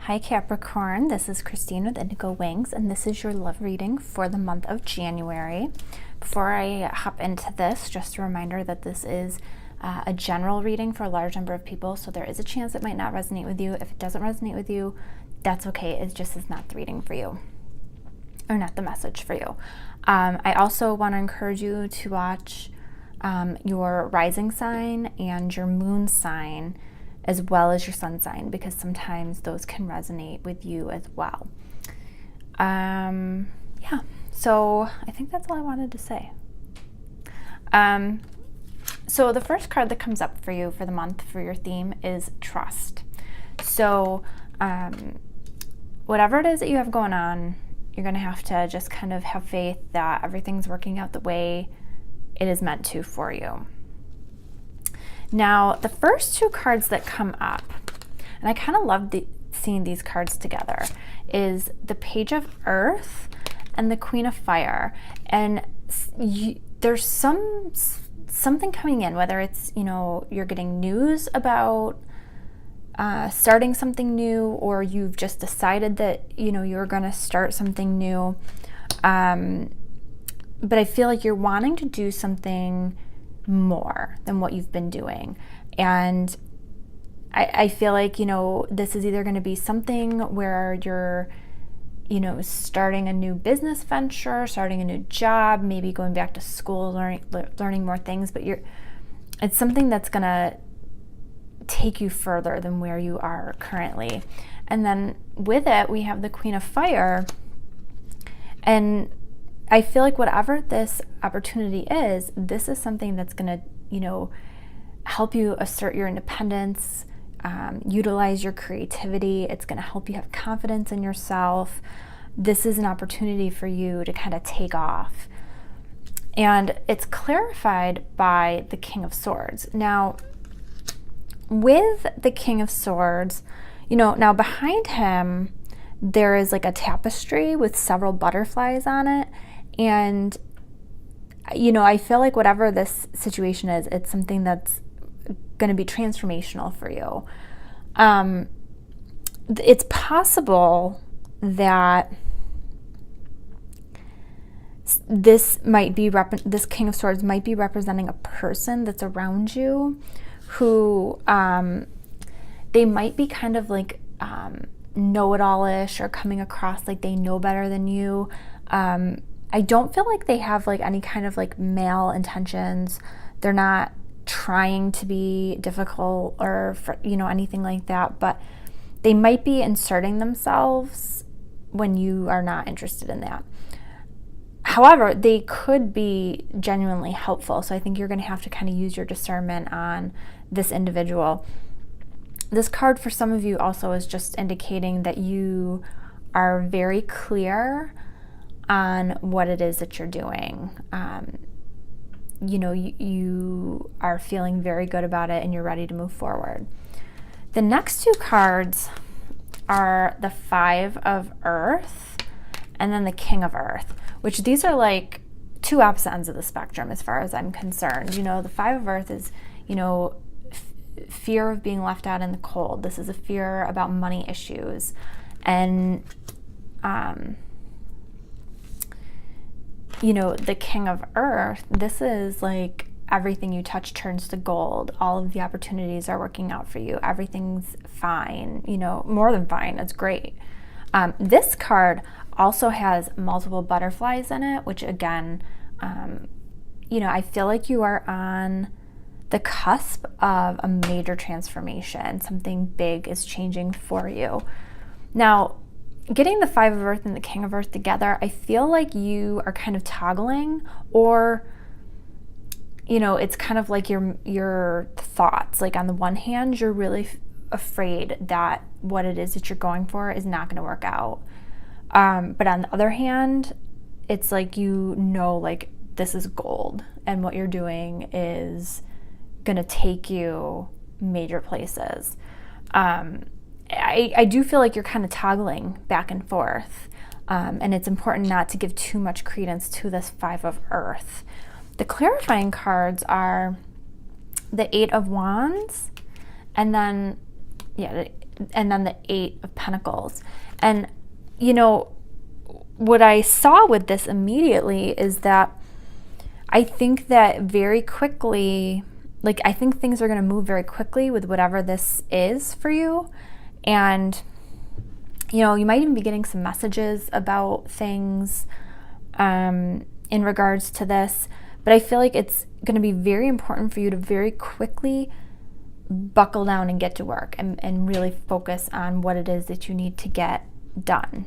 Hi Capricorn, this is Christine with Indigo Wings, and this is your love reading for the month of January. Before I hop into this, just a reminder that this is a general reading for a large number of people, so there is a chance it might not resonate with you. If it doesn't resonate with you, that's okay. It just is not the reading for you, or not the message for you. I also want to encourage you to watch your rising sign and your moon sign, as well as your sun sign, because sometimes those can resonate with you as well. Yeah, so I think that's all I wanted to say. So the first card that comes up for you for the month for your theme is trust. So whatever it is that you have going on, you're going to have to just kind of have faith that everything's working out the way it is meant to for you. Now, the first two cards that come up, and I kind of love seeing these cards together, is the Page of Earth and the Queen of Fire. And there's something coming in, whether it's, you're getting news about starting something new, or you've just decided that, you're going to start something new. But I feel like you're wanting to do something more than what you've been doing. And I feel like, this is either going to be something where you're, starting a new business venture, starting a new job, maybe going back to school, learning more things, but it's something that's going to take you further than where you are currently. And then with it, we have the Queen of Fire. And I feel like whatever this opportunity is, this is something that's going to, help you assert your independence, utilize your creativity. It's going to help you have confidence in yourself. This is an opportunity for you to kind of take off. And it's clarified by the King of Swords. Now, with the King of Swords, now behind him, there is like a tapestry with several butterflies on it. And, I feel like whatever this situation is, it's something that's going to be transformational for you. It's possible that this King of Swords might be representing a person that's around you who they might be kind of like know-it-all-ish, or coming across like they know better than you. I don't feel like they have like any kind of like male intentions. They're not trying to be difficult or anything like that, but they might be inserting themselves when you are not interested in that. However, they could be genuinely helpful. So I think you're going to have to kind of use your discernment on this individual. This card for some of you also is just indicating that you are very clear on what it is that you're doing. You are feeling very good about it and you're ready to move forward. The next two cards are the Five of Earth and then the King of Earth, which these are like two opposite ends of the spectrum as far as I'm concerned. The Five of Earth is, fear of being left out in the cold. This is a fear about money issues. And the King of Earth, this is like everything you touch turns to gold. All of the opportunities are working out for you. Everything's fine, more than fine. It's great. This card also has multiple butterflies in it, which again, I feel like you are on the cusp of a major transformation. Something big is changing for you. Now, getting the Five of Earth and the King of Earth together, I feel like you are kind of toggling, or it's kind of like your thoughts. Like on the one hand, you're really afraid that what it is that you're going for is not going to work out. But on the other hand, it's like like this is gold, and what you're doing is going to take you major places. I do feel like you're kind of toggling back and forth, and it's important not to give too much credence to this Five of Earth. The clarifying cards are the Eight of Wands and then yeah, and then the 8 of Pentacles. And, you know, what I saw with this immediately is that I think that very quickly, like, I think things are going to move very quickly with whatever this is for you. And, you know, you might even be getting some messages about things in regards to this. But I feel like it's going to be very important for you to very quickly buckle down and get to work and really focus on what it is that you need to get done.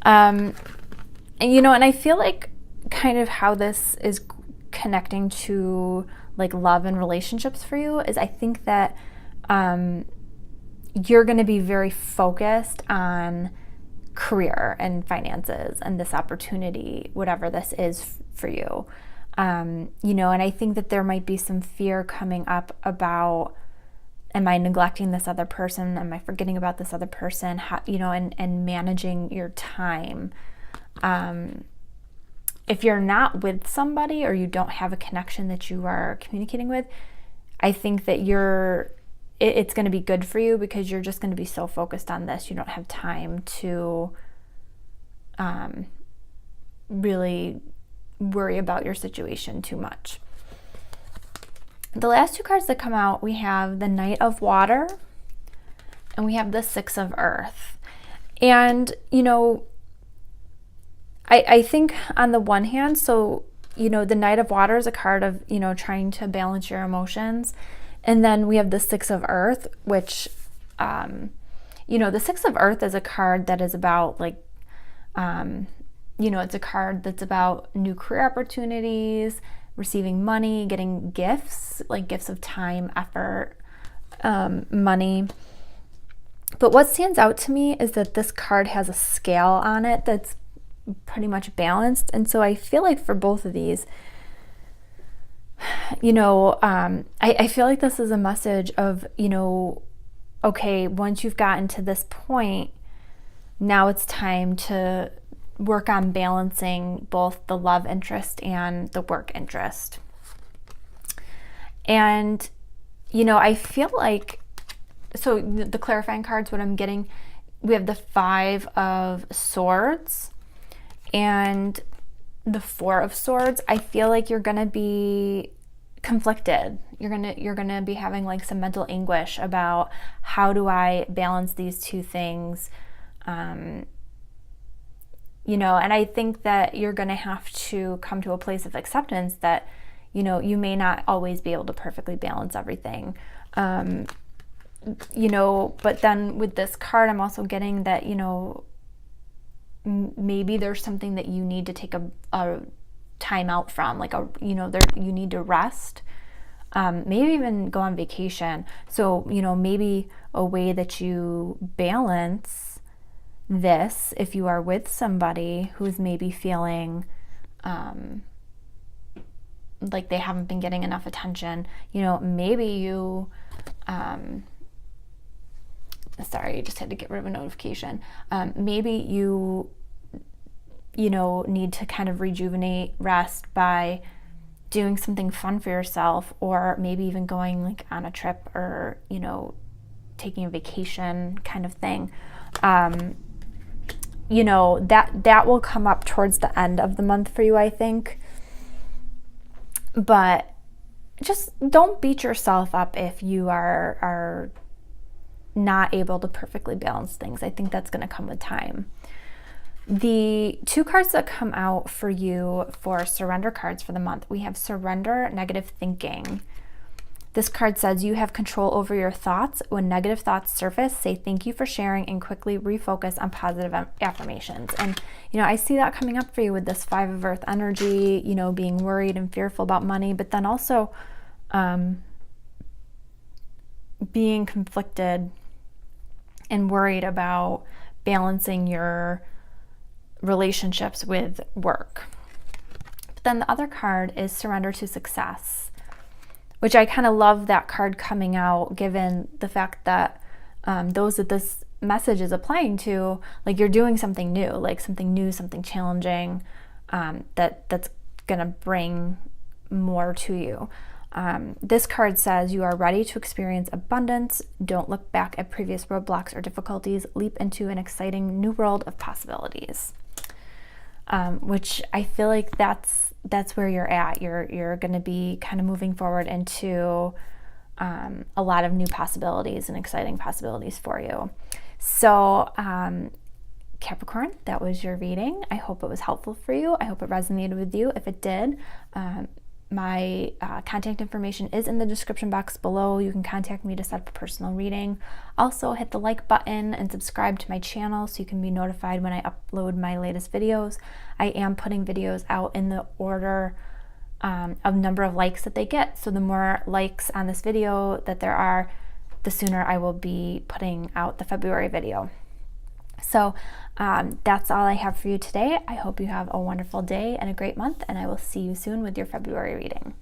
And, you know, and I feel like kind of how this is connecting to like love and relationships for you is I think that you're going to be very focused on career and finances and this opportunity, whatever this is for you. You know, and I think that there might be some fear coming up about, am I neglecting this other person? Am I forgetting about this other person? How, you know, and managing your time. If you're not with somebody or you don't have a connection that you are communicating with, I think that it's going to be good for you because you're just going to be so focused on this. You don't have time to really worry about your situation too much. The last 2 cards that come out, we have the Knight of Water and we have the 6 of Earth. And, you know, I think on the one hand, so, you know, the Knight of Water is a card of, you know, trying to balance your emotions. And then we have the 6 of Earth, which, you know, the 6 of Earth is a card that is about like, you know, it's a card that's about new career opportunities, receiving money, getting gifts, like gifts of time, effort, money. But what stands out to me is that this card has a scale on it that's pretty much balanced. And so I feel like for both of these, you know, I feel like this is a message of, you know, okay, once you've gotten to this point, now it's time to work on balancing both the love interest and the work interest. And, you know, I feel like, so the clarifying cards, what I'm getting, we have the 5 of Swords and the 4 of Swords. I feel like you're going to be conflicted. You're going to be having like some mental anguish about how do I balance these two things. You know, and I think that you're going to have to come to a place of acceptance that, you know, you may not always be able to perfectly balance everything. You know, but then with this card, I'm also getting that, you know, maybe there's something that you need to take a time out from, like you know, you need to rest, maybe even go on vacation. So, you know, maybe a way that you balance this, if you are with somebody who's maybe feeling like they haven't been getting enough attention, you know, maybe you sorry, I just had to get rid of a notification. Maybe you know, need to kind of rejuvenate, rest by doing something fun for yourself, or maybe even going like on a trip, or, you know, taking a vacation kind of thing. You know, that will come up towards the end of the month for you, I think. But just don't beat yourself up if you are not able to perfectly balance things. I think that's going to come with time. The 2 cards that come out for you for surrender cards for the month, we have Surrender, Negative Thinking. This card says you have control over your thoughts. When negative thoughts surface, say thank you for sharing and quickly refocus on positive affirmations. And, you know, I see that coming up for you with this 5 of Earth energy, you know, being worried and fearful about money, but then also being conflicted and worried about balancing your relationships with work. But then the other card is Surrender to Success, which I kind of love that card coming out, given the fact that those that this message is applying to, like, you're doing something new, something challenging, that's gonna bring more to you. This card says you are ready to experience abundance. Don't look back at previous roadblocks or difficulties. Leap into an exciting new world of possibilities. Which I feel like that's where you're at. You're going to be kind of moving forward into a lot of new possibilities and exciting possibilities for you. So Capricorn, that was your reading. I hope it was helpful for you. I hope it resonated with you. If it did, my contact information is in the description box below. You can contact me to set up a personal reading. Also, hit the like button and subscribe to my channel so you can be notified when I upload my latest videos. I am putting videos out in the order of number of likes that they get. So the more likes on this video that there are, the sooner I will be putting out the February video. So that's all I have for you today. I hope you have a wonderful day and a great month, and I will see you soon with your February reading.